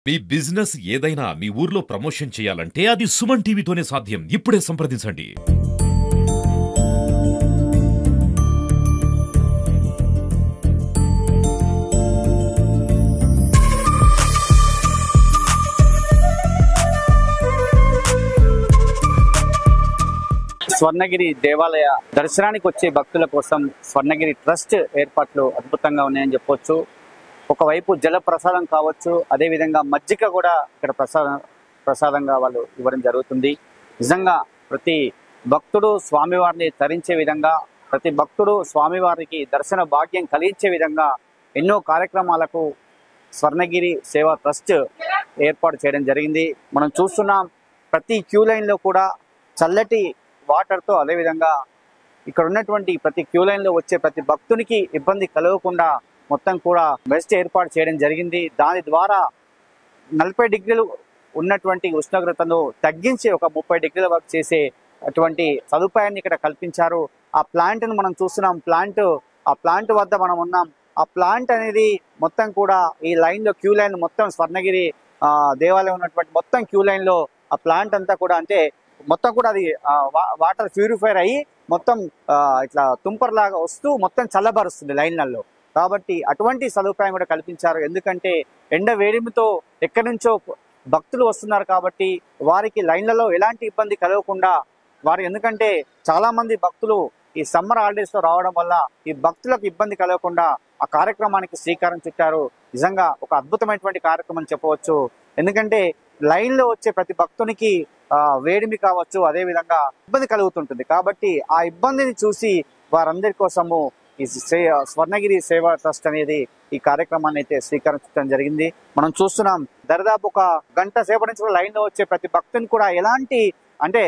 మీ business ఏదైనా మీ ఊర్లో promotion చేయాలంటే అది సుమన్ టీవీతోనే సాధ్యం. ఇప్పుడే సంప్రదించండి. స్వర్ణగిరి దేవాలయ దర్శనానికి వచ్చే భక్తుల కోసం స్వర్ణగిరి ట్రస్ట్ ఏర్పాట్లు అద్భుతంగా ఉన్నాయని చెప్పొచ్చు. ఒకవైపు జల ప్రసాదం కావచ్చు, అదేవిధంగా మజ్జిగ కూడా ఇక్కడ ప్రసాదంగా వాళ్ళు ఇవ్వడం జరుగుతుంది. నిజంగా ప్రతి భక్తుడు స్వామివారిని తరించే విధంగా, ప్రతి భక్తుడు స్వామివారికి దర్శన భాగ్యం కలిగించే విధంగా ఎన్నో కార్యక్రమాలకు స్వర్ణగిరి సేవా ట్రస్ట్ ఏర్పాటు చేయడం జరిగింది. మనం చూస్తున్నాం ప్రతి క్యూ లైన్లో కూడా చల్లటి వాటర్తో, అదేవిధంగా ఇక్కడ ఉన్నటువంటి ప్రతి క్యూ లైన్లో వచ్చే ప్రతి భక్తునికి ఇబ్బంది కలగకుండా మొత్తం కూడా బెస్ట్ ఏర్పాటు చేయడం జరిగింది. దాని ద్వారా 40 డిగ్రీలు ఉన్నటువంటి ఉష్ణోగ్రతను తగ్గించి ఒక 30 డిగ్రీల వరకు చేసే అటువంటి సదుపాయాన్ని ఇక్కడ కల్పించారు. ఆ ప్లాంట్ను మనం చూస్తున్నాం. ఆ ప్లాంట్ వద్ద మనం ఉన్నాం. ఆ ప్లాంట్ అనేది మొత్తం కూడా ఈ లైన్లో క్యూ లైన్ మొత్తం స్వర్ణగిరి దేవాలయం ఉన్నటువంటి మొత్తం క్యూ లైన్లో ఆ ప్లాంట్ అంతా కూడా అంటే మొత్తం కూడా అది వాటర్ ప్యూరిఫైర్ అయ్యి మొత్తం ఇట్లా తుంపర్లాగా వస్తూ మొత్తం చల్లబరుస్తుంది లైన్లలో. కాబట్టి అటువంటి సదుపాయం కూడా కల్పించారు. ఎందుకంటే ఎండ వేడిమితో ఎక్కడి నుంచో భక్తులు వస్తున్నారు కాబట్టి వారికి లైన్లలో ఎలాంటి ఇబ్బంది కలగకుండా ఎందుకంటే చాలా మంది భక్తులు ఈ సమ్మర్ హాలిడేస్ లో రావడం వల్ల ఈ భక్తులకు ఇబ్బంది కలగకుండా ఆ కార్యక్రమానికి శ్రీకారం చుట్టారు. నిజంగా ఒక అద్భుతమైనటువంటి కార్యక్రమం చెప్పవచ్చు. ఎందుకంటే లైన్ లో వచ్చే ప్రతి భక్తునికి వేడిమి కావచ్చు, అదే విధంగా ఇబ్బంది కలుగుతుంటుంది. కాబట్టి ఆ ఇబ్బందిని చూసి వారందరి కోసము ఈ స్వర్ణగిరి సేవా ట్రస్ట్ అనేది ఈ కార్యక్రమాన్ని అయితే స్వీకరించడం జరిగింది. మనం చూస్తున్నాం దరిదాపు ఒక గంట సేపటి నుంచి లైన్ లో వచ్చే ప్రతి భక్తుని కూడా ఎలాంటి అంటే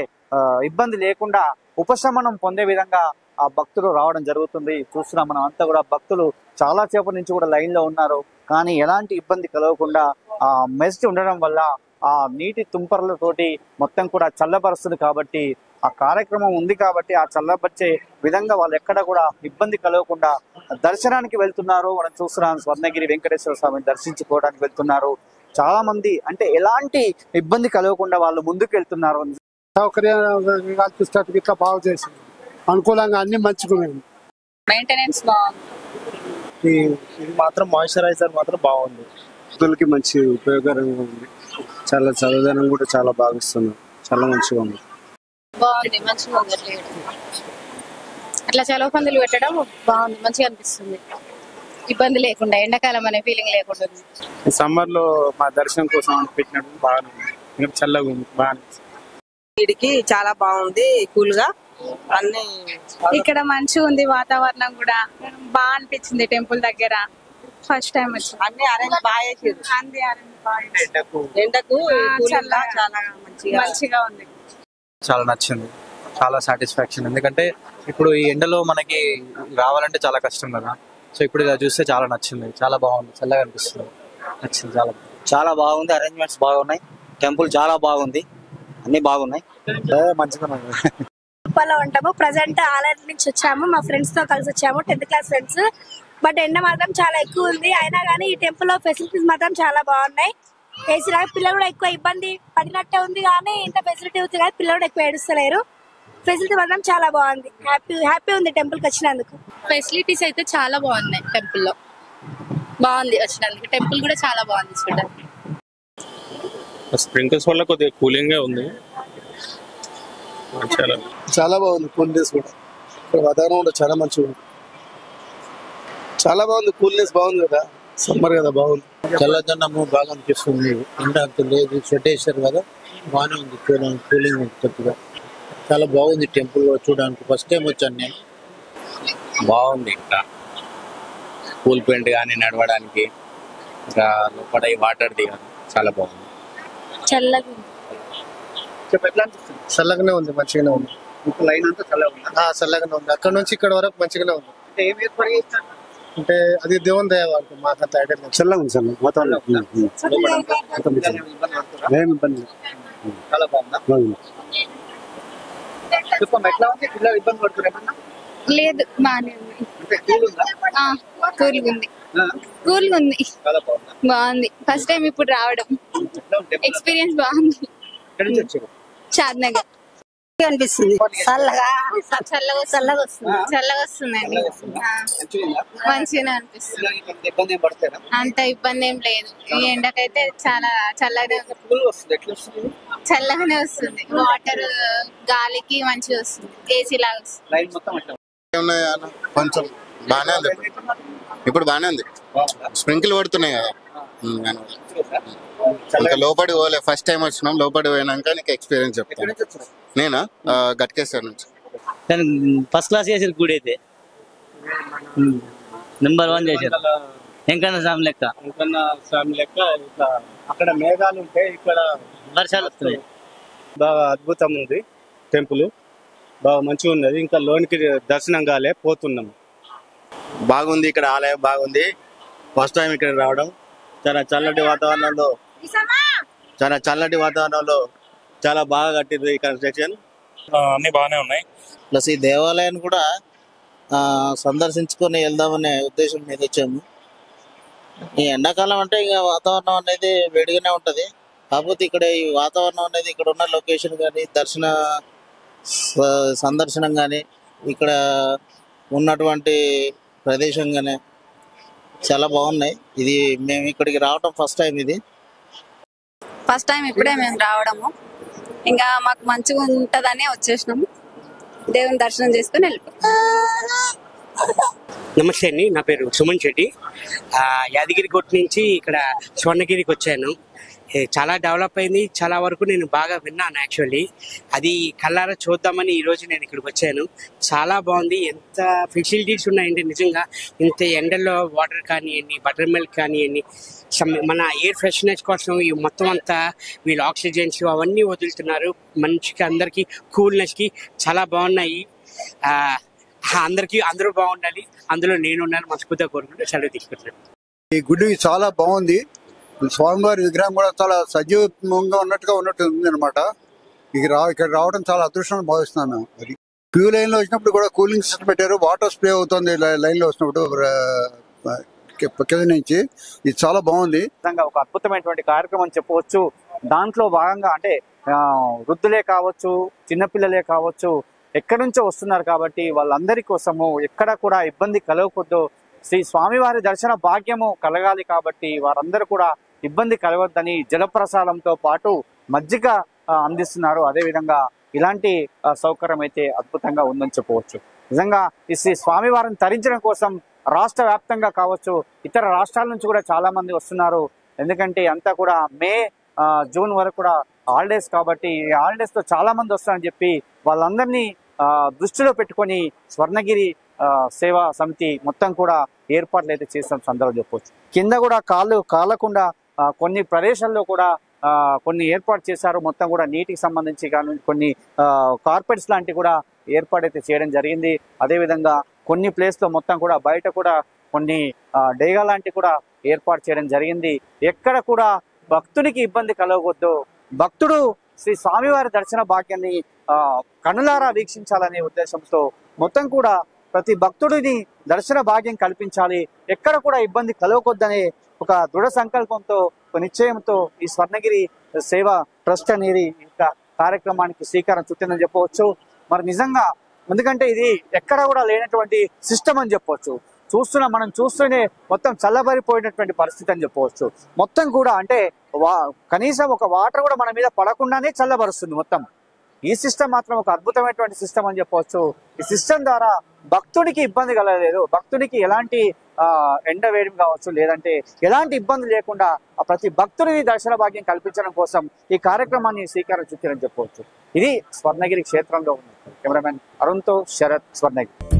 ఇబ్బంది లేకుండా ఉపశమనం పొందే విధంగా ఆ భక్తులు రావడం జరుగుతుంది. చూస్తున్నాం మనం అంతా కూడా భక్తులు చాలా సేపటి నుంచి కూడా లైన్ లో ఉన్నారు. కానీ ఎలాంటి ఇబ్బంది కలగకుండా ఆ మెస్ట్ ఉండడం వల్ల ఆ నీటి తుంపర్లతోటి మొత్తం కూడా చల్లబరుస్తుంది. కాబట్టి ఆ కార్యక్రమం ఉంది కాబట్టి ఆ చల్లబరిచే విధంగా వాళ్ళు ఎక్కడ కూడా ఇబ్బంది కలగకుండా దర్శనానికి వెళ్తున్నారు. మనం చూస్తున్నాం స్వర్ణగిరి వెంకటేశ్వర స్వామిని దర్శించుకోవడానికి వెళ్తున్నారు చాలా మంది. అంటే ఎలాంటి ఇబ్బంది కలగకుండా వాళ్ళు ముందుకు వెళ్తున్నారు. సౌకర్యంగా ఇట్లా బాగు చేసింది, అనుకూలంగా అన్ని మంచిగున్నాయి. మెయింటెనెన్స్ బాగుంది. ఇది మాత్రం మాయిశ్చరైజర్ మాత్రం బాగుంది. భక్తులకి మంచి ఉపయోగకరంగా ఉంది. చాలా చల్లదనం కూడా చాలా బాగా ఇస్తున్నారు. చాలా మంచిగా ఉంది. బాగుంది, మంచిగా ఉంది. అట్లా చలవ పందులు పెట్టడం బాగుంది, మంచిగా అనిపిస్తుంది. ఇబ్బంది లేకుండా ఎండాకాలం అనే ఫీలింగ్ లేకుండా ఉంది. సమ్మర్ లో మా దర్శనం కోసం పెట్టినప్పుడు బాగానే ఉంది, చల్లగా ఉంది, బాగా. వీడికి చాలా బాగుంది, కూల్ గా అన్ని ఇక్కడ మంచిగా ఉంది. వాతావరణం కూడా బాగా అనిపించింది. టెంపుల్ దగ్గర ఫస్ట్ టైం వచ్చి అన్ని అరేంజ్ బాగా చేసారు. ఎండకు చాలా మంచిగా ఉంది. చాలా నచ్చింది, చాలా సాటిస్ఫాక్షన్. ఎందుకంటే ఇప్పుడు ఈ ఎండలో మనకి రావాలంటే చాలా కష్టం కదా. సో ఇప్పుడు ఇలా చూస్తే చాలా నచ్చింది, చాలా బాగుంది, చల్లగా అనిపిస్తుంది, నచ్చింది. చాలా బాగుంది. అరేంజ్మెంట్స్ బాగున్నాయి. టెంపుల్ చాలా బాగుంది, అన్ని బాగున్నాయి, మంచిగా ఉప్పల్లో ఉంటాము. ప్రజెంట్ ఆలయం నుంచి వచ్చాము, మా ఫ్రెండ్స్ తో కలిసి వచ్చాము, 10th క్లాస్ ఫ్రెండ్స్. బట్ ఎండ మాత్రం చాలా ఎక్కువ ఉంది. అయినా కానీ ఈ టెంపుల్ లో ఫెసిలిటీస్ మాత్రం చాలా బాగున్నాయి. ఏసీ లాగా పిల్లలు కూడా ఎక్కువ ఇబ్బంది పడినట్టే ఉంది, కానీ ఇంత ఫెసిలిటీ ఉంది కానీ పిల్లలు కూడా ఎక్కువ ఏడుస్తలేరు. ఫెసిలిటీ మాత్రం చాలా బాగుంది. హ్యాపీ ఉంది టెంపుల్ కి వచ్చినందుకు. ఫెసిలిటీస్ అయితే చాలా బాగున్నాయి. టెంపుల్ లో బాగుంది వచ్చినందుకు. టెంపుల్ కూడా చాలా బాగుంది చూడడానికి. స్ప్రింకిల్స్ వల్ల కొద్దిగా కూలింగ్ గా ఉంది. చాలా బాగుంది. కూల్నెస్ కూడా వాతావరణం కూడా చాలా మంచిగా ఉంది. చాలా బాగుంది, కూల్నెస్ బాగుంది కదా, సమ్మర్ కదా, బాగుంది. చల్లదనము బాగా అనిపిస్తుంది. ఎండ అంత లేదు, స్వెటేశ్వర్ కదా, బాగానే ఉంది. కూలింగ్ ఉంది కొద్దిగా. చాలా బాగుంది టెంపుల్ చూడడానికి. ఫస్ట్ టైం వచ్చాను నేను. బాగుంది. ఇంకా కూల్ పెయింట్ కానీ నడవడానికి, ఇంకా లోపల వాటర్ దిగాలి, చాలా బాగుంది. చల్లగా చల్లగానే ఉంది, మంచిగానే ఉంది. లైన్ అంతా చల్లగానే ఉంది. అక్కడ నుంచి ఇక్కడ వరకు మంచిగానే ఉంది. అంటే అది దేవుని దయ వాడుతుంది, మాకంత ఐడియా లేదు. చల్లగా ఉంది సార్ వాతావరణం. ఏం ఇబ్బంది చాలా బాగుంది. ఎట్లా ఉంది? పిల్లలు ఇబ్బంది పడుతున్నారు లేదు, బాగానే ఉంది. కూల్గా ఉంది. కూల్ ఉంది, బాగుంది. ఫస్ట్ టైం ఇప్పుడు రావడం, ఎక్స్పీరియన్స్ బాగుంది. షాద్నగర్ అనిపిస్తుంది చల్లగా చల్లగా వస్తుందండి. మంచిగానే అనిపిస్తుంది, అంత ఇబ్బంది ఏం లేదు. ఈ ఎండకైతే చాలా చల్లగానే వస్తుంది. వాటర్ గాలికి మంచిగా వస్తుంది, ఏసీ లాగా వస్తుంది. కొంచెం బాగానే ఉంది, ఇప్పుడు బాగానే ఉంది. స్ప్రింకిల్ పడుతున్నాయి కదా. ఇంకా లోపడి పోలే, ఫస్ట్ టైం వచ్చినాం. లోపడి పోయినాక నీకు ఎక్స్పీరియన్స్ చెప్తాను. నేనా గట్కేశ్వర్ నుంచి. ఫస్ట్ క్లాస్ చేసారు గుడి అయితే, నెంబర్ 1 చేశారు. ఎంకన్నా స్వామి లెక్క ఇట్లా అక్కడ మేఘాలు ఉంటే ఇక్కడ వర్షాలు వస్తున్నాయి. బాగా అద్భుతం ఉంది టెంపుల్, బాగా మంచిగా ఉన్నది. ఇంకా లోనికి దర్శనం కాలే, పోతున్నాం. బాగుంది, ఇక్కడ ఆలయం బాగుంది. ఫస్ట్ టైం ఇక్కడ రావడం. చాలా చల్లటి వాతావరణంలో చాలా బాగా కట్టింది ఈ కన్స్ట్రక్షన్. అన్ని బాగానే ఉన్నాయి. ప్లస్ ఈ దేవాలయాన్ని కూడా సందర్శించుకొని వెళ్దామనే ఉద్దేశం మీద వచ్చాము. ఈ ఎండాకాలం అంటే ఇక వాతావరణం అనేది వేడిగానే ఉంటుంది. కాకపోతే ఇక్కడ ఈ వాతావరణం అనేది, ఇక్కడ ఉన్న లొకేషన్ కానీ, సందర్శనం కానీ, ఇక్కడ ఉన్నటువంటి ప్రదేశం కానీ చాలా బాగున్నాయి. ఇది మేము ఇక్కడికి రావడం ఫస్ట్ టైం. ఫస్ట్ టైం ఇప్పుడే మేము రావడము. ఇంకా మాకు మంచిగా ఉంటుందని వచ్చేసినాము. దేవుని దర్శనం చేసుకుని వెళ్ళిపోతాం. నమస్తే అండి, నా పేరు సుమన్ శెట్టి. యాదగిరి గుట్ట నుంచి ఇక్కడ స్వర్ణగిరికి వచ్చాను. చాలా డెవలప్ అయింది. చాలా వరకు నేను బాగా విన్నాను. యాక్చువల్లీ అది కళ్ళారా చూద్దామని ఈరోజు నేను ఇక్కడికి వచ్చాను. చాలా బాగుంది. ఎంత ఫెసిలిటీస్ ఉన్నాయంటే నిజంగా. ఇంత ఎండల్లో వాటర్ కానివ్వండి, బటర్ మిల్క్ కానివ్వండి, మన ఎయిర్ ఫ్రెష్నెస్ కోసం ఈ మొత్తం అంతా వీళ్ళు ఆక్సిజన్స్ అవన్నీ వదులుతున్నారు. మంచిగా అందరికీ కూల్నెస్కి చాలా బాగున్నాయి. అందరూ బాగుండాలి, అందులో నేను ఉన్నాను మనస్ఫూర్తిగా కోరుకుంటూ సెలవు తీసుకుంటున్నాను. ఈ గుడి చాలా బాగుంది. స్వామివారి విగ్రహం కూడా చాలా సజీవంగా ఉన్నట్టు ఉంది అనమాట. ఇక్కడ రావడం చాలా అదృష్టంగా భావిస్తున్నాను. అది క్యూ లైన్ లో వచ్చినప్పుడు కూడా కూలింగ్ సిస్టమ్ పెట్టారు. వాటర్ స్ప్రే అవుతుంది లైన్ లో వచ్చినప్పుడు కింద నుంచి. ఇది చాలా బాగుంది. ఒక అద్భుతమైనటువంటి కార్యక్రమం చెప్పవచ్చు. దాంట్లో భాగంగా అంటే వృద్ధులే కావచ్చు, చిన్నపిల్లలే కావచ్చు, ఎక్కడి నుంచో వస్తున్నారు కాబట్టి వాళ్ళందరి కోసము ఎక్కడ కూడా ఇబ్బంది కలగకూడదు. శ్రీ స్వామివారి దర్శన భాగ్యము కలగాలి కాబట్టి వారందరూ కూడా ఇబ్బంది కలగొద్దని జలప్రసాదంతో పాటు మజ్జిగ అందిస్తున్నారు. అదేవిధంగా ఇలాంటి సౌకర్యం అయితే అద్భుతంగా ఉందని చెప్పవచ్చు. నిజంగా ఈ శ్రీ స్వామివారిని తరించడం కోసం రాష్ట్ర వ్యాప్తంగా కావచ్చు, ఇతర రాష్ట్రాల నుంచి కూడా చాలా మంది వస్తున్నారు. ఎందుకంటే అంతా కూడా మే జూన్ వరకు కూడా హాలిడేస్ కాబట్టి ఈ హాలిడేస్ తో చాలా మంది వస్తారని చెప్పి వాళ్ళందరినీ దృష్టిలో పెట్టుకొని స్వర్ణగిరి సేవా సమితి మొత్తం కూడా ఏర్పాట్లు అయితే చేసిన సందర్భం చెప్పవచ్చు. కింద కూడా కాళ్ళు కాలకుండా కొన్ని ప్రదేశాల్లో కూడా కొన్ని ఏర్పాటు చేశారు. మొత్తం కూడా నీటికి సంబంధించి కానీ కొన్ని కార్పెట్స్ లాంటివి కూడా ఏర్పాటైతే చేయడం జరిగింది. అదేవిధంగా కొన్ని ప్లేస్లో మొత్తం కూడా బయట కూడా కొన్ని డేగా లాంటివి కూడా ఏర్పాటు చేయడం జరిగింది. ఎక్కడ కూడా భక్తునికి ఇబ్బంది కలగవద్దు, భక్తుడు శ్రీ స్వామివారి దర్శన భాగ్యాన్ని కనులారా వీక్షించాలనే ఉద్దేశంతో మొత్తం కూడా ప్రతి భక్తుడిని దర్శన భాగ్యం కల్పించాలి, ఎక్కడ కూడా ఇబ్బంది కలగకొద్దనే ఒక దృఢ సంకల్పంతో, ఒక నిశ్చయంతో ఈ స్వర్ణగిరి సేవా ట్రస్ట్ అనేది ఇంకా కార్యక్రమానికి శ్రీకారం చుట్టిందని చెప్పవచ్చు. మరి నిజంగా ఎందుకంటే ఇది ఎక్కడ కూడా లేనటువంటి సిస్టమ్ అని చెప్పవచ్చు. మనం చూస్తూనే మొత్తం చల్లబరిపోయినటువంటి పరిస్థితి అని చెప్పవచ్చు. మొత్తం కూడా అంటే కనీసం ఒక వాటర్ కూడా మన మీద పడకుండానే చల్లబరుస్తుంది మొత్తం. ఈ సిస్టమ్ మాత్రం ఒక అద్భుతమైనటువంటి సిస్టమ్ అని చెప్పవచ్చు. ఈ సిస్టమ్ ద్వారా భక్తుడికి ఇబ్బంది కలగలేదు, భక్తుడికి ఎలాంటి ఎండ వేయడం కావచ్చు, లేదంటే ఎలాంటి ఇబ్బంది లేకుండా ప్రతి భక్తుడిని దర్శన భాగ్యం కల్పించడం కోసం ఈ కార్యక్రమాన్ని శ్రీకారం చుట్టారని చెప్పవచ్చు. ఇది స్వర్ణగిరి క్షేత్రంలో ఉంది. కెమెరామెన్ అరుణ్తో శరత్, స్వర్ణగిరి.